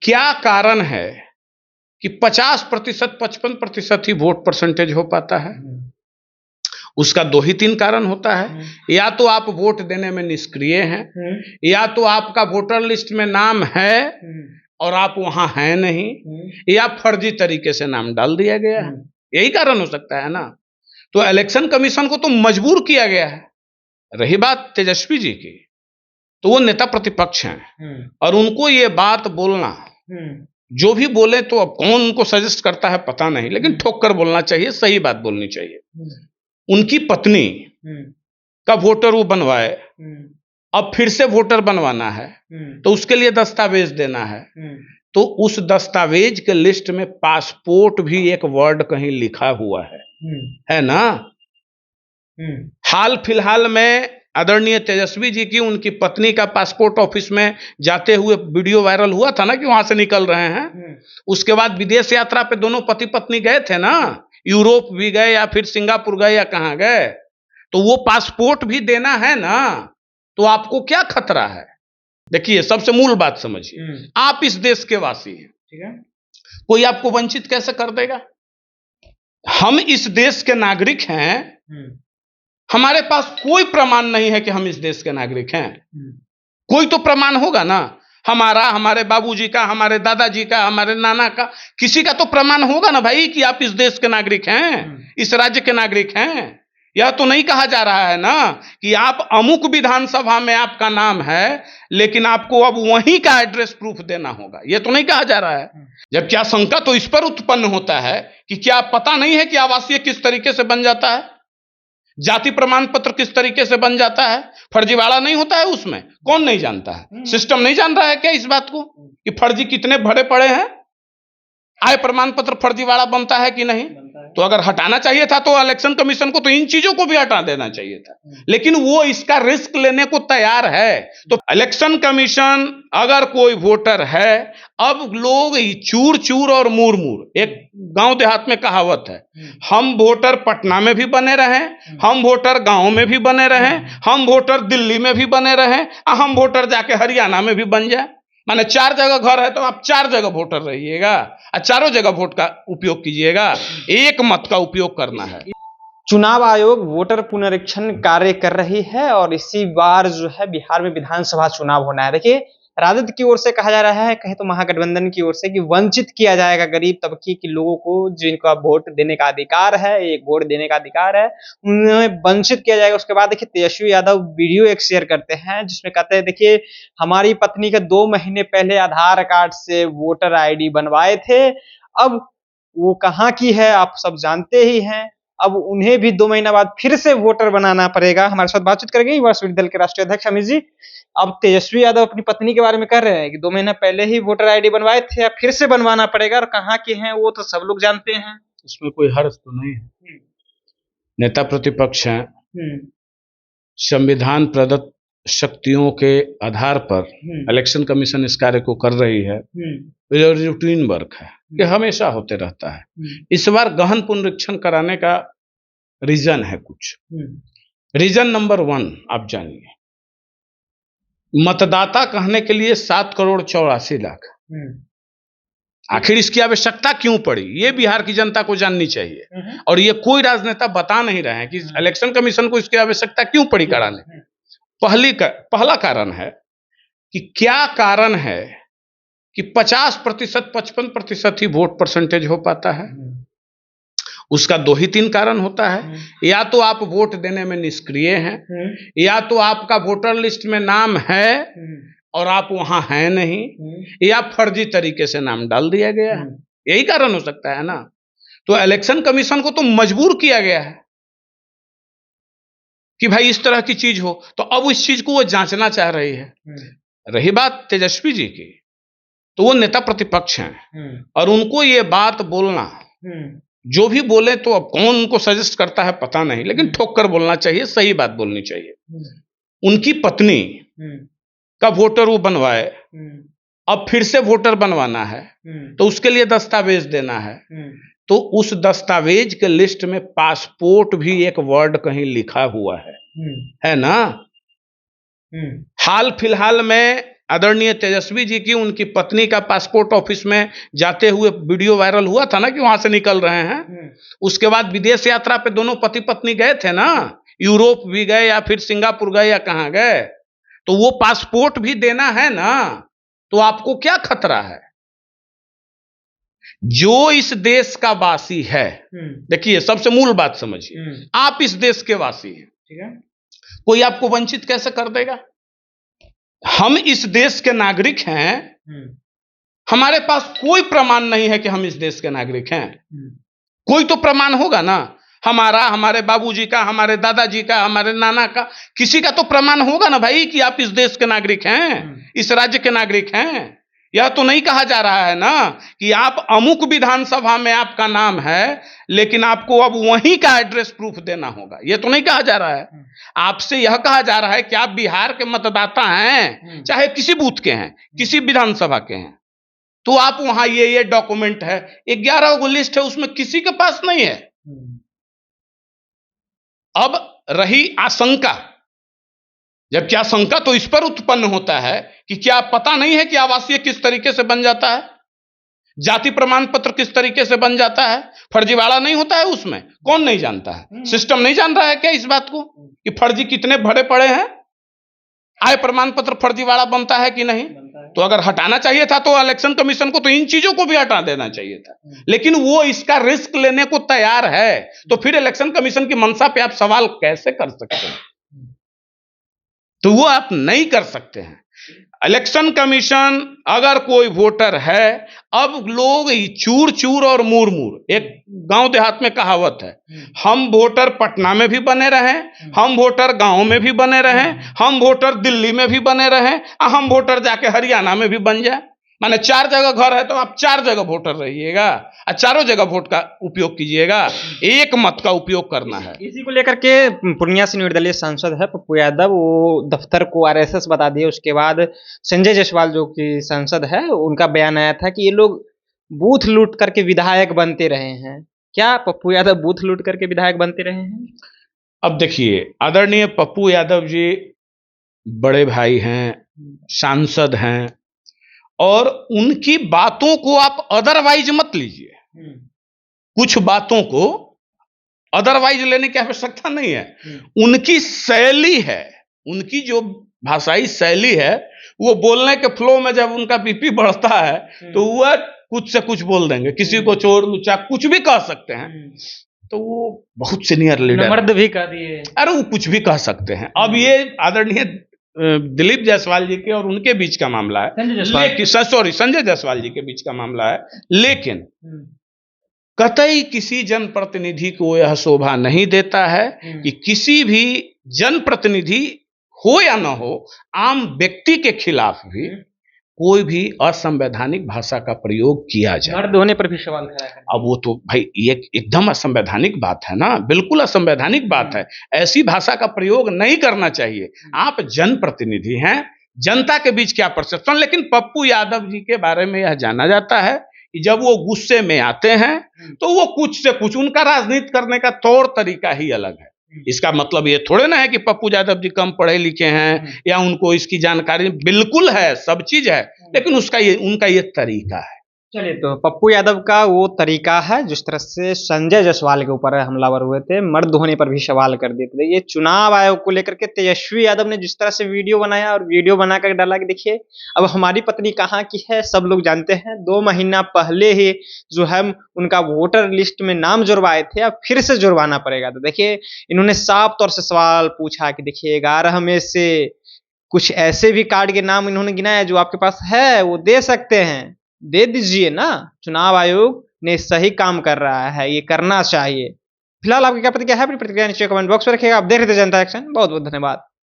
क्या कारण है कि 50%, 55% ही वोट परसेंटेज हो पाता है? उसका दो ही तीन कारण होता है। या तो आप वोट देने में निष्क्रिय हैं, या तो आपका वोटर लिस्ट में नाम है और आप वहां हैं नहीं, या फर्जी तरीके से नाम डाल दिया गया है। यही कारण हो सकता है ना। तो इलेक्शन कमीशन को तो मजबूर किया गया है। रही बात तेजस्वी जी की, तो वो नेता प्रतिपक्ष हैं और उनको ये बात बोलना, जो भी बोले तो अब कौन उनको सजेस्ट करता है पता नहीं, लेकिन ठोक कर बोलना चाहिए, सही बात बोलनी चाहिए। उनकी पत्नी का वोटर वो बनवाए, अब फिर से वोटर बनवाना है तो उसके लिए दस्तावेज देना है, तो उस दस्तावेज के लिस्ट में पासपोर्ट भी एक वर्ड कहीं लिखा हुआ है ना। हाल फिलहाल में आदरणीय तेजस्वी जी की उनकी पत्नी का पासपोर्ट ऑफिस में जाते हुए वीडियो वायरल हुआ था ना कि वहां से निकल रहे हैं। उसके बाद विदेश यात्रा पे दोनों पति पत्नी गए थे ना, यूरोप भी गए या फिर सिंगापुर गए या कहां गए, तो वो पासपोर्ट भी देना है ना। तो आपको क्या खतरा है? देखिए, सबसे मूल बात समझिए, आप इस देश के वासी हैं, ठीक है, कोई आपको वंचित कैसे कर देगा? हम इस देश के नागरिक हैं, हमारे पास कोई प्रमाण नहीं है कि हम इस देश के नागरिक हैं। कोई तो प्रमाण होगा ना, हमारा, हमारे बाबूजी का, हमारे दादाजी का, हमारे नाना का, किसी का तो प्रमाण होगा ना भाई कि आप इस देश के नागरिक हैं, इस राज्य के नागरिक हैं। यह तो नहीं कहा जा रहा है ना कि आप अमुक विधानसभा में आपका नाम है लेकिन आपको अब वहीं का एड्रेस प्रूफ देना होगा, यह तो नहीं कहा जा रहा है। जबकि आशंका तो इस पर उत्पन्न होता है कि क्या पता नहीं है कि आवासीय किस तरीके से बन जाता है, जाति प्रमाण पत्र किस तरीके से बन जाता है, फर्जीवाड़ा नहीं होता है उसमें? कौन नहीं जानता है? सिस्टम नहीं जान रहा है क्या इस बात को कि फर्जी कितने भरे पड़े हैं? आय प्रमाण पत्र फर्जीवाड़ा बनता है कि नहीं? तो अगर हटाना चाहिए था तो इलेक्शन कमीशन को तो इन चीजों को भी हटा देना चाहिए था, लेकिन वो इसका रिस्क लेने को तैयार है। तो इलेक्शन कमीशन, अगर कोई वोटर है, अब लोग चूर चूर और मूर मूर, एक गांव देहात में कहावत है, हम वोटर पटना में भी बने रहें, हम वोटर गांव में भी बने रहें, हम वोटर दिल्ली में भी बने रहें, हम वोटर जाके हरियाणा में भी बन जाए। माने 4 जगह घर है तो आप 4 जगह वोटर रहिएगा और चारों जगह वोट का उपयोग कीजिएगा, एक मत का उपयोग करना है। चुनाव आयोग वोटर पुनरीक्षण कार्य कर रही है और इसी बार जो है बिहार में विधानसभा चुनाव होना है। देखिए, राजद की ओर से कहा जा रहा है, कहे तो महागठबंधन की ओर से, कि वंचित किया जाएगा गरीब तबके के लोगों को, जिनका वोट देने का अधिकार है, एक वोट देने का अधिकार है, उन्हें वंचित किया जाएगा। उसके बाद देखिए, तेजस्वी यादव वीडियो एक शेयर करते हैं जिसमें कहते हैं, देखिए, हमारी पत्नी के 2 महीने पहले आधार कार्ड से वोटर ID बनवाए थे, अब वो कहाँ की है आप सब जानते ही हैं, अब उन्हें भी 2 महीना बाद फिर से वोटर बनाना पड़ेगा। हमारे साथ बातचीत करेंगे युवा विश्वविद्यालय दल के राष्ट्रीय अध्यक्ष अमित जी। अब तेजस्वी यादव अपनी पत्नी के बारे में कह रहे हैं कि 2 महीना पहले ही वोटर ID बनवाए थे, अब फिर से बनवाना पड़ेगा, और कहाँ के हैं वो तो सब लोग जानते हैं। इसमें कोई हर्ज तो नहीं है। नेता प्रतिपक्ष हैं, संविधान प्रदत्त शक्तियों के आधार पर इलेक्शन कमीशन इस कार्य को कर रही है, रूटीन वर्क है, ये हमेशा होते रहता है। इस बार गहन पुनरीक्षण कराने का रीजन है कुछ। रीजन नंबर 1 आप जानिए, मतदाता कहने के लिए 7,84,00,000। आखिर इसकी आवश्यकता क्यों पड़ी, ये बिहार की जनता को जाननी चाहिए, और ये कोई राजनेता बता नहीं रहे हैं कि इलेक्शन कमीशन को इसकी आवश्यकता क्यों पड़ी कराने। पहला कारण है कि क्या कारण है कि 50%, 55% ही वोट परसेंटेज हो पाता है? उसका दो ही तीन कारण होता है। या तो आप वोट देने में निष्क्रिय हैं, या तो आपका वोटर लिस्ट में नाम है और आप वहां हैं नहीं, या फर्जी तरीके से नाम डाल दिया गया है। यही कारण हो सकता है ना। तो इलेक्शन कमीशन को तो मजबूर किया गया है कि भाई इस तरह की चीज हो, तो अब इस चीज को वो जांचना चाह रही है। रही बात तेजस्वी जी की, तो वो नेता प्रतिपक्ष हैं और उनको ये बात बोलना, जो भी बोले तो अब कौन उनको सजेस्ट करता है पता नहीं, लेकिन ठोक कर बोलना चाहिए, सही बात बोलनी चाहिए। उनकी पत्नी का वोटर वो बनवाए, अब फिर से वोटर बनवाना है तो उसके लिए दस्तावेज देना है, तो उस दस्तावेज के लिस्ट में पासपोर्ट भी एक वर्ड कहीं लिखा हुआ है ना। हाल फिलहाल में आदरणीय तेजस्वी जी की उनकी पत्नी का पासपोर्ट ऑफिस में जाते हुए वीडियो वायरल हुआ था ना कि वहां से निकल रहे हैं। उसके बाद विदेश यात्रा पे दोनों पति पत्नी गए थे ना, यूरोप भी गए या फिर सिंगापुर गए या कहाँ गए, तो वो पासपोर्ट भी देना है ना, तो आपको क्या खतरा है? जो इस देश का वासी है, देखिए सबसे मूल बात समझिए, आप इस देश के वासी हैं, ठीक है, कोई आपको वंचित कैसे कर देगा? हम इस देश के नागरिक हैं, हमारे पास कोई प्रमाण नहीं है कि हम इस देश के नागरिक हैं। कोई तो प्रमाण होगा ना, हमारा, हमारे बाबूजी का, हमारे दादाजी का, हमारे नाना का, किसी का तो प्रमाण होगा ना भाई कि आप इस देश के नागरिक हैं, इस राज्य के नागरिक हैं। यह तो नहीं कहा जा रहा है ना कि आप अमुक विधानसभा में आपका नाम है लेकिन आपको अब वहीं का एड्रेस प्रूफ देना होगा, यह तो नहीं कहा जा रहा है। आपसे यह कहा जा रहा है कि आप बिहार के मतदाता हैं, चाहे किसी बूथ के हैं, किसी विधानसभा के हैं, तो आप वहां ये डॉक्यूमेंट है, 11 गो लिस्ट है, उसमें किसी के पास नहीं है। अब रही आशंका, जबकि आशंका तो इस पर उत्पन्न होता है कि क्या पता नहीं है कि आवासीय किस तरीके से बन जाता है, जाति प्रमाण पत्र किस तरीके से बन जाता है, फर्जीवाड़ा नहीं होता है उसमें, कौन नहीं जानता है? सिस्टम नहीं जान रहा है क्या इस बात को कि फर्जी कितने भरे पड़े हैं? आय प्रमाण पत्र फर्जीवाड़ा बनता है कि नहीं? तो अगर हटाना चाहिए था तो इलेक्शन कमीशन को तो इन चीजों को भी हटा देना चाहिए था, लेकिन वो इसका रिस्क लेने को तैयार है, तो फिर इलेक्शन कमीशन की मंशा पे आप सवाल कैसे कर सकते हैं? तो वो आप नहीं कर सकते हैं। इलेक्शन कमीशन, अगर कोई वोटर है, अब लोग चूर चूर और मूर मूर, एक गांव देहात में कहावत है, हम वोटर पटना में भी बने रहें, हम वोटर गांव में भी बने रहें, हम वोटर दिल्ली में भी बने रहें, हम वोटर जाके हरियाणा में भी बन जाए। माने 4 जगह घर है तो आप 4 जगह वोटर रहिएगा और चारों जगह वोट का उपयोग कीजिएगा, एक मत का उपयोग करना है। इसी को लेकर के पूर्णिया से निर्दलीय सांसद है पप्पू यादव, वो दफ्तर को आरएसएस बता दिए। उसके बाद संजय जायसवाल जो कि सांसद है, उनका बयान आया था कि ये लोग बूथ लूट करके विधायक बनते रहे हैं। क्या पप्पू यादव बूथ लूट करके विधायक बनते रहे हैं? अब देखिए, आदरणीय पप्पू यादव जी बड़े भाई हैं, सांसद हैं, और उनकी बातों को आप अदरवाइज मत लीजिए। कुछ बातों को अदरवाइज लेने की आवश्यकता नहीं है। उनकी शैली है, उनकी जो भाषाई शैली है, वो बोलने के फ्लो में जब उनका बीपी बढ़ता है तो वह कुछ से कुछ बोल देंगे, किसी को चोर लुच्चा कुछ भी कह सकते हैं। तो वो बहुत सीनियर लीडर, मर्द भी कह दिए, अरे वो कुछ भी कह सकते हैं। अब ये आदरणीय दिलीप जायसवाल जी के और उनके बीच का मामला है, संजय जायसवाल जी के बीच का मामला है, लेकिन कतई किसी जनप्रतिनिधि को यह शोभा नहीं देता है कि किसी भी जनप्रतिनिधि हो या ना हो, आम व्यक्ति के खिलाफ भी कोई भी असंवैधानिक भाषा का प्रयोग किया जाए। मर्द होने पर भी सवाल है। अब वो तो भाई ये एकदम असंवैधानिक बात है ना, बिल्कुल असंवैधानिक बात है। ऐसी भाषा का प्रयोग नहीं करना चाहिए। आप जनप्रतिनिधि हैं, जनता के बीच क्या परसेप्शन। लेकिन पप्पू यादव जी के बारे में यह जाना जाता है कि जब वो गुस्से में आते हैं तो वो कुछ से कुछ, उनका राजनीति करने का तौर तरीका ही अलग है। इसका मतलब ये थोड़े ना है कि पप्पू यादव जी कम पढ़े लिखे हैं या उनको इसकी जानकारी, बिल्कुल है, सब चीज है, लेकिन उनका ये तरीका है। चलिए, तो पप्पू यादव का वो तरीका है, जिस तरह से संजय जायसवाल के ऊपर हमलावर हुए थे, मर्द होने पर भी सवाल कर दिए थे। ये चुनाव आयोग को लेकर के तेजस्वी यादव ने जिस तरह से वीडियो बनाया और वीडियो बनाकर डाला कि देखिए अब हमारी पत्नी कहाँ की है, सब लोग जानते हैं। 2 महीना पहले ही जो है उनका वोटर लिस्ट में नाम जुड़वाए थे, अब फिर से जुड़वाना पड़ेगा। तो देखिए, इन्होंने साफ तौर से सवाल पूछा कि देखिए 11 में से कुछ ऐसे भी कार्ड के नाम इन्होंने गिनाया जो आपके पास है, वो दे सकते हैं, दे दीजिए ना। चुनाव आयोग ने सही काम कर रहा है, ये करना चाहिए। फिलहाल आपकी क्या प्रतिक्रिया है? अपनी प्रतिक्रिया नीचे कमेंट बॉक्स में रखिएगा। आप देख रहे थे जनता एक्शन। बहुत बहुत धन्यवाद।